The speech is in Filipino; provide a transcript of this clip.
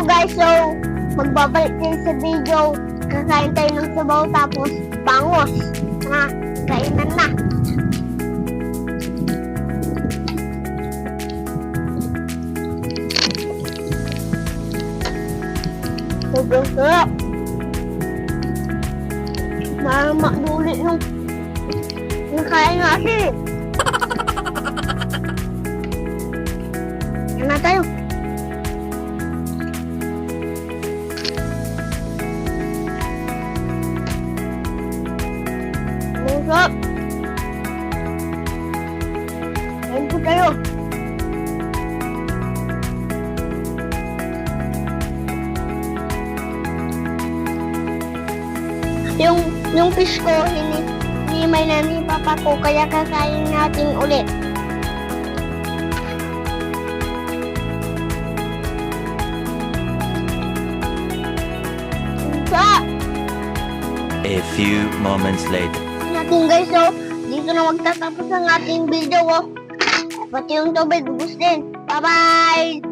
guys, so magbabalik din sa video. Kakain tayo ng sabaw tapos bangos. Kainan na. Sobrang sarap. Makdulit yung kain natin. Yan na tayo. Masarap. Kain po tayo. Yung fish ko, hinimay na ni Papa ko, kaya kakain natin ulit. A few moments later. Natin guys, so dito na magtatapos ang ating video. Pati yung tubig, ubus din. Bye-bye!